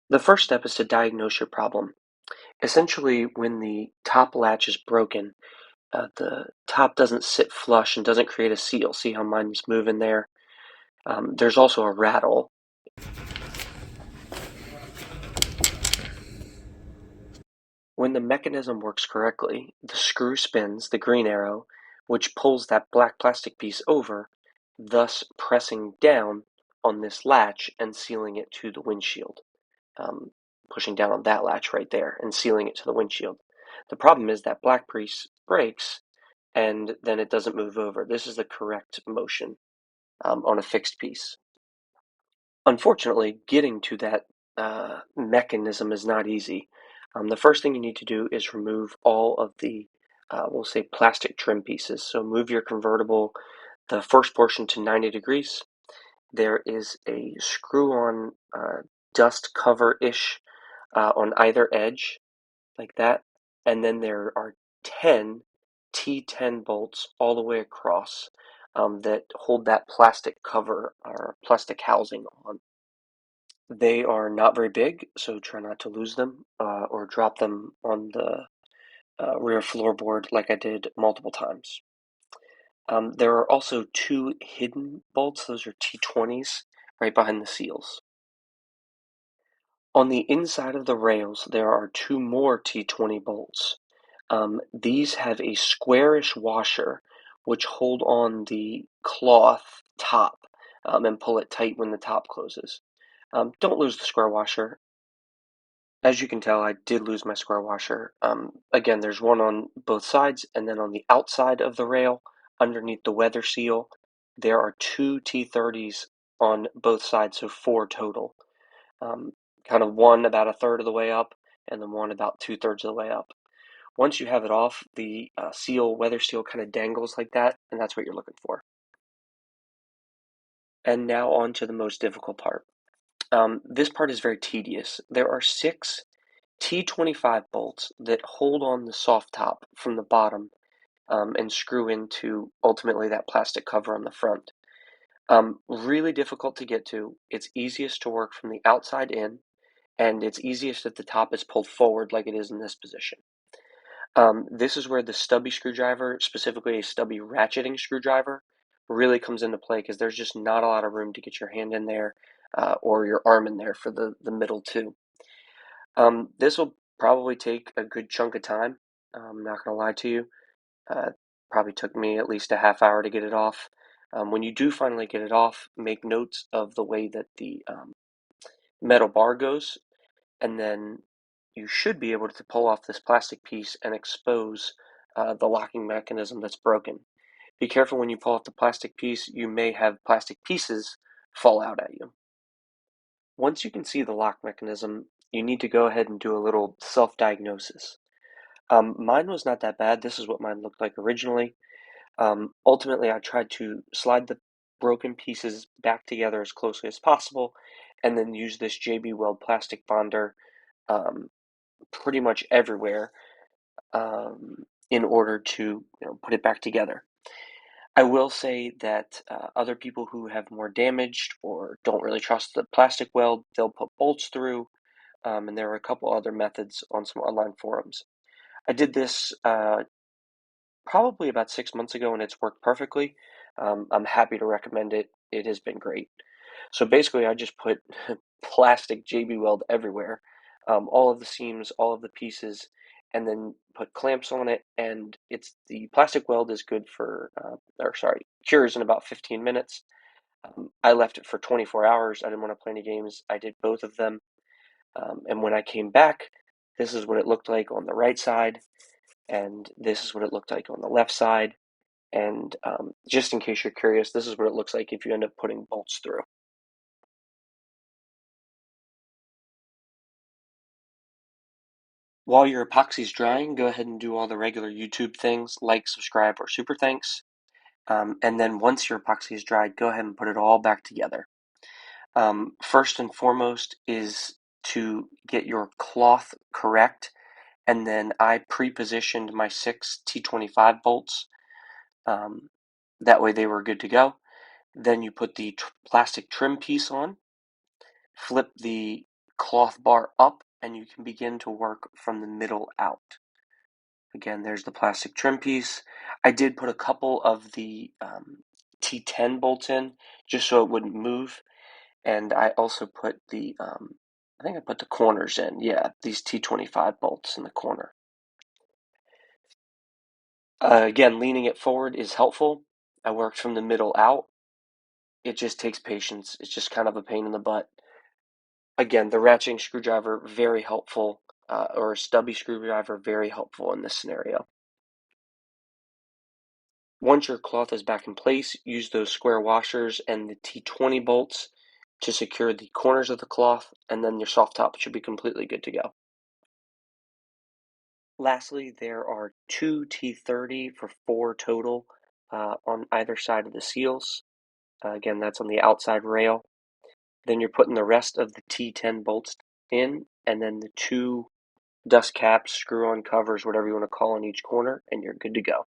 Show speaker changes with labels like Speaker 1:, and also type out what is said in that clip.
Speaker 1: The first step is to diagnose your problem. Essentially, when the top latch is broken, the top doesn't sit flush and doesn't create a seal. See how mine's moving there? There's also a rattle. When the mechanism works correctly, the screw spins the green arrow, which pulls that black plastic piece over, thus pressing down on this latch and sealing it to the windshield. Um, Pushing down on that latch right there and sealing it to the windshield. The problem is that black piece breaks and then it doesn't move over. This is the correct motion on a fixed piece. Unfortunately, getting to that mechanism is not easy. The first thing you need to do is remove all of the, we'll say, plastic trim pieces. So move your convertible, the first portion to 90 degrees. There is a screw-on dust cover-ish on either edge, like that. And then there are 10 T10 bolts all the way across that hold that plastic cover or plastic housing on. They are not very big, so try not to lose them or drop them on the rear floorboard like I did multiple times. There are also two hidden bolts. Those are T20s right behind the seals. On the inside of the rails, there are two more T20 bolts. These have a squarish washer which hold on the cloth top and pull it tight when the top closes. Don't lose the square washer. As you can tell, I did lose my square washer. Again, there's one on both sides, and then on the outside of the rail, underneath the weather seal, there are two T30s on both sides, so four total. Um, Kind of one about a third of the way up, and then one about two-thirds of the way up. Once you have it off, the weather seal kind of dangles like that, and that's what you're looking for. And now on to the most difficult part. This part is very tedious. There are six T25 bolts that hold on the soft top from the bottom and screw into ultimately that plastic cover on the front. Really difficult to get to. It's easiest to work from the outside in, and it's easiest if the top is pulled forward like it is in this position. This is where the stubby screwdriver, specifically a stubby ratcheting screwdriver, really comes into play because there's just not a lot of room to get your hand in there or your arm in there for the middle too. This will probably take a good chunk of time. I'm not going to lie to you. Probably took me at least a half hour to get it off. When you do finally get it off, make notes of the way that the metal bar goes, and then you should be able to pull off this plastic piece and expose the locking mechanism that's broken. Be careful when you pull off the plastic piece, you may have plastic pieces fall out at you. Once you can see the lock mechanism, you need to go ahead and do a little self-diagnosis. Mine was not that bad. This is what mine looked like originally. Ultimately, I tried to slide the broken pieces back together as closely as possible and then use this JB Weld plastic bonder um, pretty much everywhere in order to put it back together. I will say that other people who have more damaged or don't really trust the plastic weld, they'll put bolts through, and there are a couple other methods on some online forums. I did this probably about 6 months ago, and it's worked perfectly. I'm happy to recommend it. It has been great. So basically, I just put plastic JB Weld everywhere, all of the seams, all of the pieces, and then put clamps on it. And the plastic weld is good for, cures in about 15 minutes. I left it for 24 hours. I didn't want to play any games. I did both of them. And when I came back, this is what it looked like on the right side, and this is what it looked like on the left side. And just in case you're curious, this is what it looks like if you end up putting bolts through. While your epoxy's drying, go ahead and do all the regular YouTube things like subscribe or super thanks. And then once your epoxy is dried, go ahead and put it all back together. First and foremost is to get your cloth correct. And then I pre-positioned my six T25 bolts. Um, that way they were good to go. Then you put the plastic trim piece on, flip the cloth bar up, and you can begin to work from the middle out. Again, there's the plastic trim piece. I did put a couple of the T10 bolts in just so it wouldn't move, and I also put I think I put the corners in. Yeah, these T25 bolts in the corner. Again, leaning it forward is helpful. I worked from the middle out. It just takes patience. It's just kind of a pain in the butt. Again, the ratcheting screwdriver, very helpful, or a stubby screwdriver, very helpful in this scenario. Once your cloth is back in place, use those square washers and the T20 bolts to secure the corners of the cloth, and then your soft top should be completely good to go. Lastly, there are two T30 for 4 total on either side of the seals. Again, that's on the outside rail. Then you're putting the rest of the T10 bolts in, and then the 2 dust caps, screw-on covers, whatever you want to call on each corner, and you're good to go.